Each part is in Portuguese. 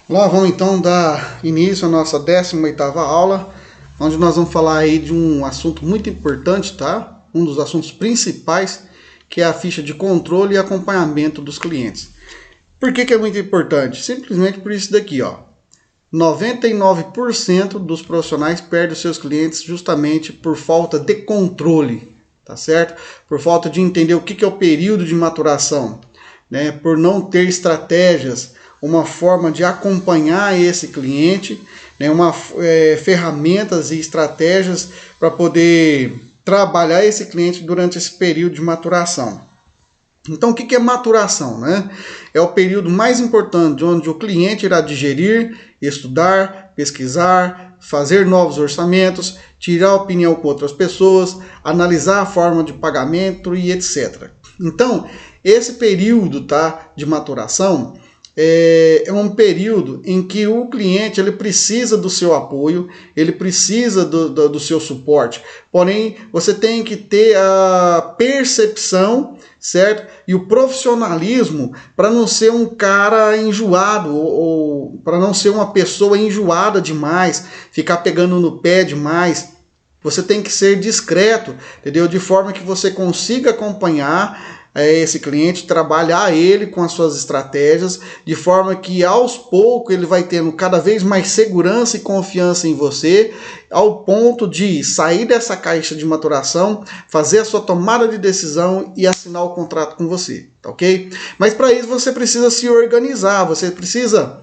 Lá vamos então dar início à nossa 18ª aula, onde nós vamos falar aí de um assunto muito importante, tá? Um dos assuntos principais, que é a ficha de controle e acompanhamento dos clientes. Por que é muito importante? Simplesmente por isso daqui, ó. 99% dos profissionais perdem os seus clientes justamente por falta de controle, tá certo? Por falta de entender o que é o período de maturação, né? Por não ter estratégias, uma forma de acompanhar esse cliente, né? Ferramentas e estratégias para poder trabalhar esse cliente durante esse período de maturação. Então, o que é maturação, né? É o período mais importante onde o cliente irá digerir, estudar, pesquisar, fazer novos orçamentos, tirar opinião com outras pessoas, analisar a forma de pagamento e etc. Então, esse período, tá, de maturação é um período em que o cliente ele precisa do seu apoio, ele precisa do seu suporte. Porém, você tem que ter a percepção, certo? E o profissionalismo para não ser um cara enjoado ou para não ser uma pessoa enjoada demais, ficar pegando no pé demais. Você tem que ser discreto, entendeu? De forma que você consiga acompanhar esse cliente, trabalhar ele com as suas estratégias, de forma que aos poucos ele vai tendo cada vez mais segurança e confiança em você, ao ponto de sair dessa caixa de maturação, fazer a sua tomada de decisão e assinar o contrato com você, tá ok? Mas para isso você precisa se organizar, você precisa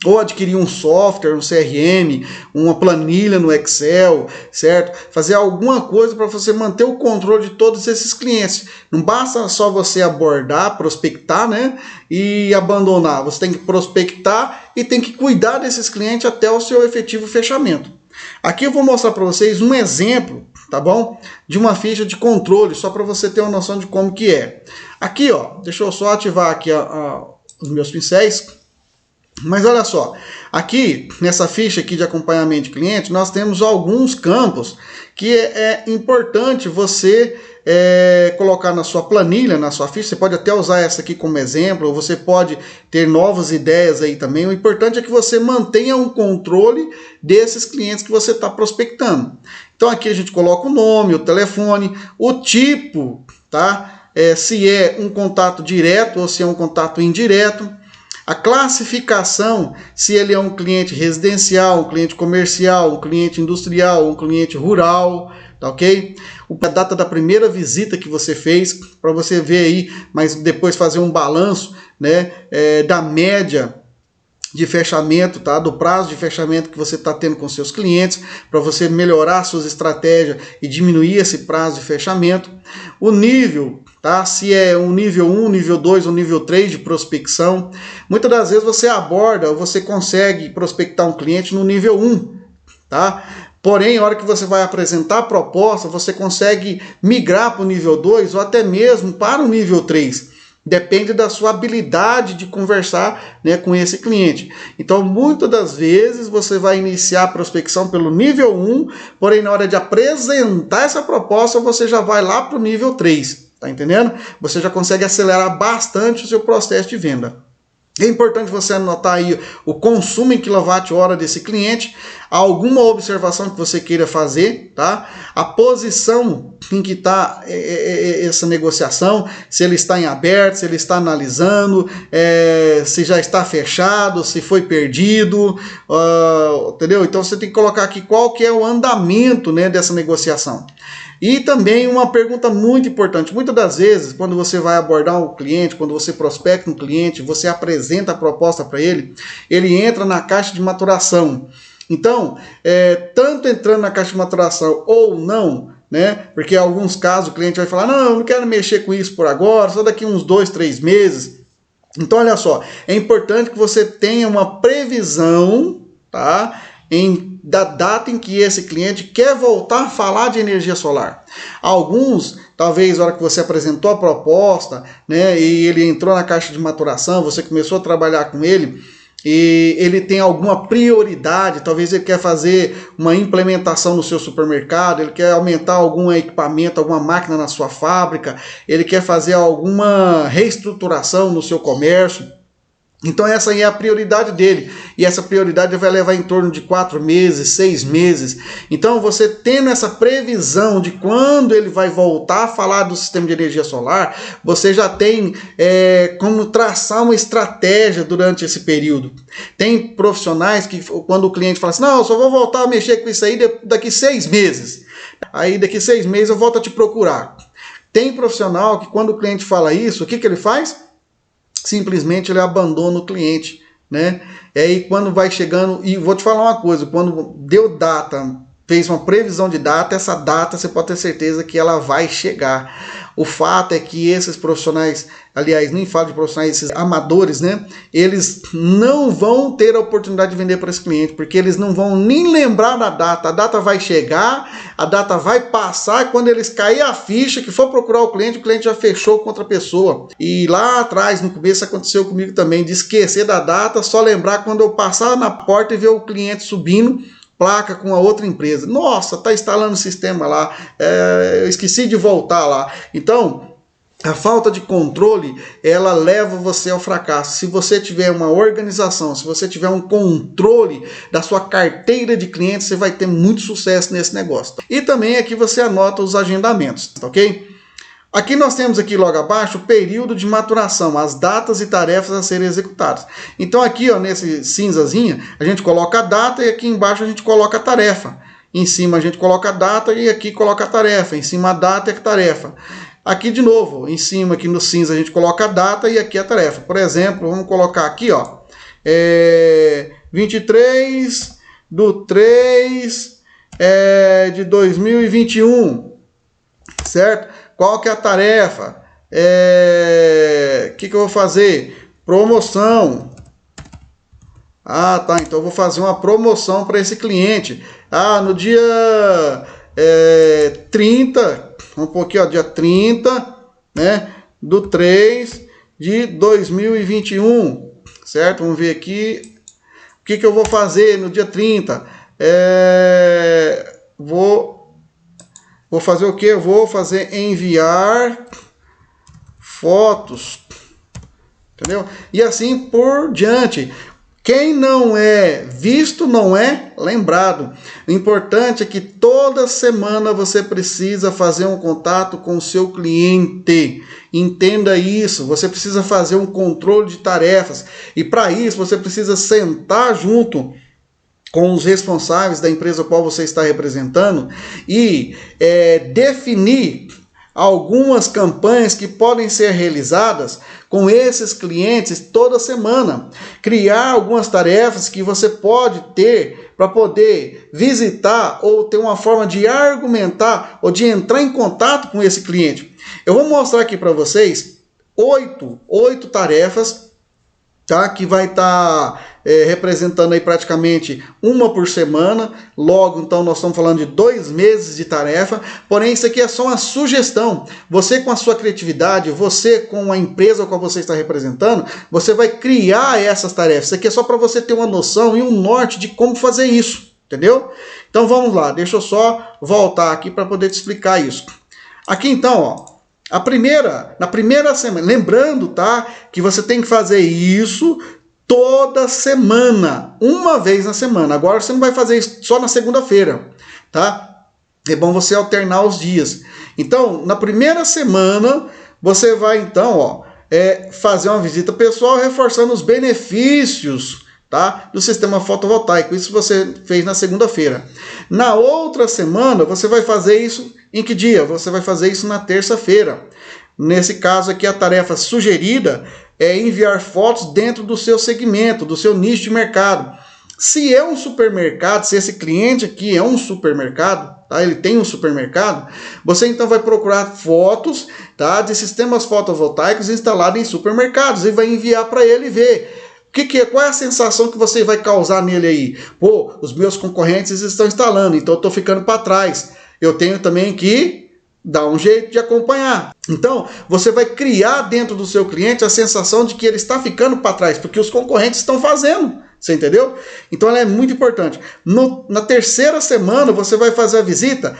ou adquirir um software, um CRM, uma planilha no Excel, certo? Fazer alguma coisa para você manter o controle de todos esses clientes. Não basta só você abordar, prospectar, né? E abandonar. Você tem que prospectar e tem que cuidar desses clientes até o seu efetivo fechamento. Aqui eu vou mostrar para vocês um exemplo, tá bom? De uma ficha de controle, só para você ter uma noção de como que é. Aqui, ó, deixa eu só ativar aqui os meus pincéis. Mas olha só, aqui nessa ficha aqui de acompanhamento de cliente, nós temos alguns campos que é importante você colocar na sua planilha, na sua ficha. Você pode até usar essa aqui como exemplo, ou você pode ter novas ideias aí também. O importante é que você mantenha um controle desses clientes que você está prospectando. Então aqui a gente coloca o nome, o telefone, o tipo, tá? Se é um contato direto ou se é um contato indireto. A classificação, se ele é um cliente residencial, um cliente comercial, um cliente industrial, um cliente rural, tá ok? A data da primeira visita que você fez, para você ver aí, mas depois fazer um balanço, né, da média de fechamento, tá? Do prazo de fechamento que você está tendo com seus clientes, para você melhorar suas estratégias e diminuir esse prazo de fechamento. O nível, tá? Se é um nível 1, nível 2 ou nível 3 de prospecção. Muitas das vezes você aborda ou você consegue prospectar um cliente no nível 1, tá? Porém, na hora que você vai apresentar a proposta, você consegue migrar para o nível 2 ou até mesmo para o nível 3. Depende da sua habilidade de conversar, né, com esse cliente. Então, muitas das vezes, você vai iniciar a prospecção pelo nível 1, porém, na hora de apresentar essa proposta, você já vai lá para o nível 3. Tá entendendo? Você já consegue acelerar bastante o seu processo de venda. É importante você anotar aí o consumo em quilowatt-hora desse cliente, alguma observação que você queira fazer, tá? A posição em que está essa negociação, se ele está em aberto, se ele está analisando, se já está fechado, se foi perdido, entendeu? Então você tem que colocar aqui qual que é o andamento, né, dessa negociação. E também uma pergunta muito importante, muitas das vezes, quando você vai abordar um cliente, quando você prospecta um cliente, você apresenta a proposta para ele, ele entra na caixa de maturação. Então, tanto entrando na caixa de maturação ou não, né? Porque em alguns casos o cliente vai falar, não, eu não quero mexer com isso por agora, só daqui uns 2, 3 meses. Então, olha só, é importante que você tenha uma previsão, tá? Da data em que esse cliente quer voltar a falar de energia solar. Alguns, talvez na hora que você apresentou a proposta, né, e ele entrou na caixa de maturação, você começou a trabalhar com ele, e ele tem alguma prioridade, talvez ele quer fazer uma implementação no seu supermercado, ele quer aumentar algum equipamento, alguma máquina na sua fábrica, ele quer fazer alguma reestruturação no seu comércio. Então essa aí é a prioridade dele, e essa prioridade vai levar em torno de 4 meses, 6 meses. Então você tendo essa previsão de quando ele vai voltar a falar do sistema de energia solar, você já tem como traçar uma estratégia durante esse período. Tem profissionais que quando o cliente fala assim, não, eu só vou voltar a mexer com isso aí daqui 6 meses. Aí daqui 6 meses eu volto a te procurar. Tem profissional que quando o cliente fala isso, o que ele faz? Simplesmente ele abandona o cliente, né? E aí quando vai chegando, e vou te falar uma coisa, quando deu data, fez uma previsão de data, essa data você pode ter certeza que ela vai chegar. O fato é que esses profissionais, aliás, nem falo de profissionais, esses amadores, né? Eles não vão ter a oportunidade de vender para esse cliente, porque eles não vão nem lembrar da data. A data vai chegar, a data vai passar, e quando eles cair a ficha, que for procurar o cliente já fechou com outra pessoa. E lá atrás, no começo, aconteceu comigo também, de esquecer da data, só lembrar quando eu passar na porta e ver o cliente subindo placa com a outra empresa. Nossa, tá instalando o sistema lá, eu esqueci de voltar lá. Então, a falta de controle, ela leva você ao fracasso. Se você tiver uma organização, se você tiver um controle da sua carteira de clientes, você vai ter muito sucesso nesse negócio. E também aqui você anota os agendamentos, tá ok? Aqui nós temos aqui logo abaixo o período de maturação, as datas e tarefas a serem executadas. Então aqui, ó, nesse cinzazinho, a gente coloca a data e aqui embaixo a gente coloca a tarefa. Em cima a gente coloca a data e aqui coloca a tarefa. Em cima a data e a tarefa. Aqui de novo, em cima aqui no cinza a gente coloca a data e aqui a tarefa. Por exemplo, vamos colocar aqui, ó, 23/3/2021, certo? Qual que é a tarefa? Que eu vou fazer? Promoção. Ah, tá. Então eu vou fazer uma promoção para esse cliente. Ah, no dia 30, um pouquinho, ó, dia 30, né, do 3/2021, certo? Vamos ver aqui. O que eu vou fazer no dia 30? Vou fazer o que? Eu vou fazer enviar fotos, entendeu? E assim por diante. Quem não é visto não é lembrado. O importante é que toda semana você precisa fazer um contato com o seu cliente. Entenda isso. Você precisa fazer um controle de tarefas. E para isso você precisa sentar junto com os responsáveis da empresa a qual você está representando e definir algumas campanhas que podem ser realizadas com esses clientes toda semana. Criar algumas tarefas que você pode ter para poder visitar ou ter uma forma de argumentar ou de entrar em contato com esse cliente. Eu vou mostrar aqui para vocês oito tarefas, tá? Que vai estar representando aí praticamente uma por semana. Logo, então, nós estamos falando de 2 meses de tarefa. Porém, isso aqui é só uma sugestão. Você, com a sua criatividade, você com a empresa com a você está representando, você vai criar essas tarefas. Isso aqui é só para você ter uma noção e um norte de como fazer isso, entendeu? Então, vamos lá. Deixa eu só voltar aqui para poder te explicar isso. Aqui, então, ó, na primeira semana, lembrando, tá, que você tem que fazer isso toda semana, uma vez na semana. Agora você não vai fazer isso só na segunda-feira, tá? É bom você alternar os dias. Então, na primeira semana, você vai então, ó, fazer uma visita pessoal reforçando os benefícios, tá, do sistema fotovoltaico. Isso você fez na segunda-feira. Na outra semana, você vai fazer isso em que dia? Você vai fazer isso na terça-feira. Nesse caso aqui, a tarefa sugerida é enviar fotos dentro do seu segmento, do seu nicho de mercado. Se é um supermercado, se esse cliente aqui é um supermercado, tá? Ele tem um supermercado, você então vai procurar fotos, tá, de sistemas fotovoltaicos instalados em supermercados e vai enviar para ele ver. Qual é a sensação que você vai causar nele aí? Pô, os meus concorrentes estão instalando, então eu estou ficando para trás. Eu tenho também que dar um jeito de acompanhar. Então, você vai criar dentro do seu cliente a sensação de que ele está ficando para trás, porque os concorrentes estão fazendo. Você entendeu? Então, ela é muito importante. Na terceira semana, você vai fazer a visita,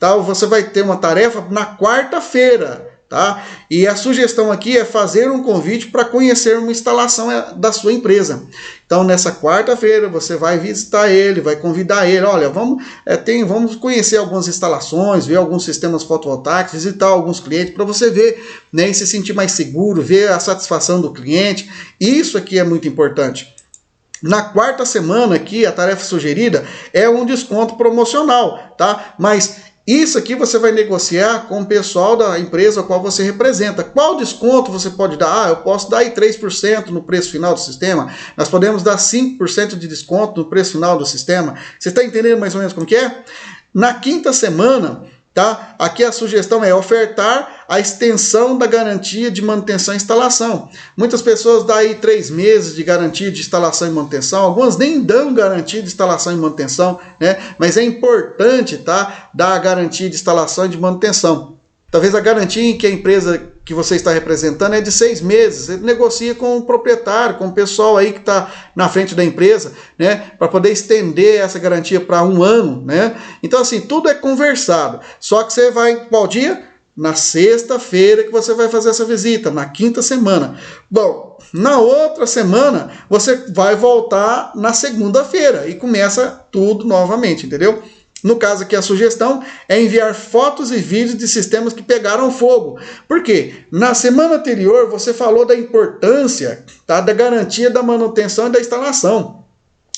tá? Você vai ter uma tarefa na quarta-feira. tá? E a sugestão aqui é fazer um convite para conhecer uma instalação da sua empresa. Então, nessa quarta-feira, você vai visitar ele, vai convidar ele, olha, vamos conhecer algumas instalações, ver alguns sistemas fotovoltaicos, visitar alguns clientes, para você ver, né, e se sentir mais seguro, ver a satisfação do cliente. Isso aqui é muito importante. Na quarta semana aqui, a tarefa sugerida é um desconto promocional, tá? Mas isso aqui você vai negociar com o pessoal da empresa a qual você representa. Qual desconto você pode dar? Eu posso dar aí 3% no preço final do sistema. Nós podemos dar 5% de desconto no preço final do sistema. Você está entendendo mais ou menos como que é? Na quinta semana, tá? Aqui a sugestão é ofertar a extensão da garantia de manutenção e instalação. Muitas pessoas dão aí 3 meses de garantia de instalação e manutenção, algumas nem dão garantia de instalação e manutenção, né? Mas é importante, tá, dar a garantia de instalação e de manutenção. Talvez a garantia que a empresa que você está representando é de 6 meses. Você negocia com o proprietário, com o pessoal aí que está na frente da empresa, né, para poder estender essa garantia para 1 ano, né? Então, assim, tudo é conversado. Só que você vai, qual dia? Na sexta-feira que você vai fazer essa visita, na quinta semana. Bom, na outra semana, você vai voltar na segunda-feira e começa tudo novamente, entendeu? No caso aqui, a sugestão é enviar fotos e vídeos de sistemas que pegaram fogo. Por quê? Na semana anterior, você falou da importância, tá, da garantia da manutenção e da instalação.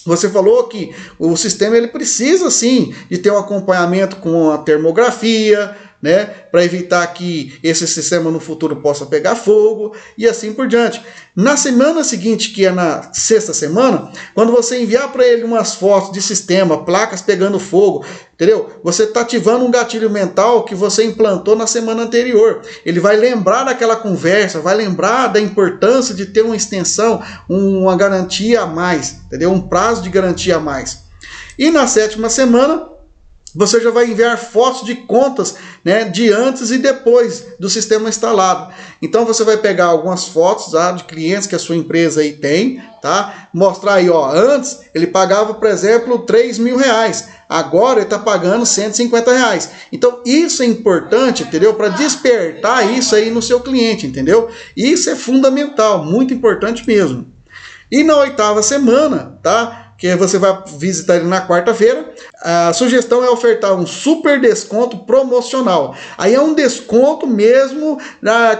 Você falou que o sistema ele precisa, sim, de ter um acompanhamento com a termografia, né, para evitar que esse sistema no futuro possa pegar fogo e assim por diante. Na semana seguinte, que é na sexta semana, quando você enviar para ele umas fotos de sistema, placas pegando fogo, entendeu? Você está ativando um gatilho mental que você implantou na semana anterior. Ele vai lembrar daquela conversa, vai lembrar da importância de ter uma extensão, uma garantia a mais, entendeu? Um prazo de garantia a mais. E na sétima semana, você já vai enviar fotos de contas, né, de antes e depois do sistema instalado. Então você vai pegar algumas fotos, tá, de clientes que a sua empresa aí tem, tá? Mostrar aí, ó, antes ele pagava, por exemplo, R$3.000. Agora ele está pagando R$150. Então isso é importante, entendeu? Para despertar isso aí no seu cliente, entendeu? Isso é fundamental, muito importante mesmo. E na oitava semana, tá? Que você vai visitar ele na quarta-feira, a sugestão é ofertar um super desconto promocional. Aí é um desconto mesmo,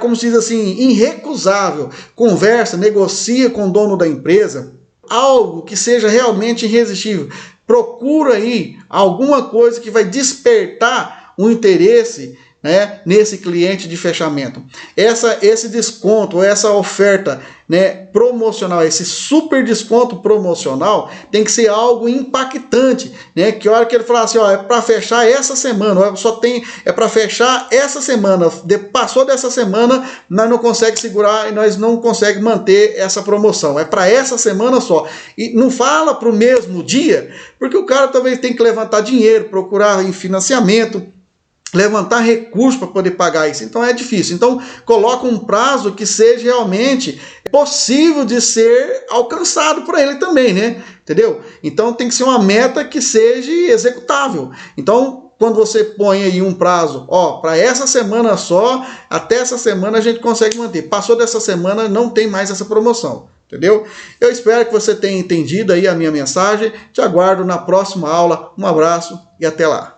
como se diz assim, irrecusável. Conversa, negocia com o dono da empresa, algo que seja realmente irresistível. Procura aí alguma coisa que vai despertar o interesse, né, nesse cliente de fechamento. Esse desconto, essa oferta, né, promocional, esse super desconto promocional tem que ser algo impactante, né, que a hora que ele falar assim, ó, é para fechar essa semana, é para fechar essa semana, passou dessa semana, nós não conseguimos segurar e nós não conseguimos manter essa promoção, é para essa semana só. E não fala para o mesmo dia, porque o cara talvez tem que levantar dinheiro, procurar em financiamento, levantar recursos para poder pagar isso. Então é difícil. Então coloca um prazo que seja realmente possível de ser alcançado por ele também, né? Entendeu? Então tem que ser uma meta que seja executável. Então quando você põe aí um prazo, ó, para essa semana só, até essa semana a gente consegue manter. Passou dessa semana, não tem mais essa promoção. Entendeu? Eu espero que você tenha entendido aí a minha mensagem. Te aguardo na próxima aula. Um abraço e até lá.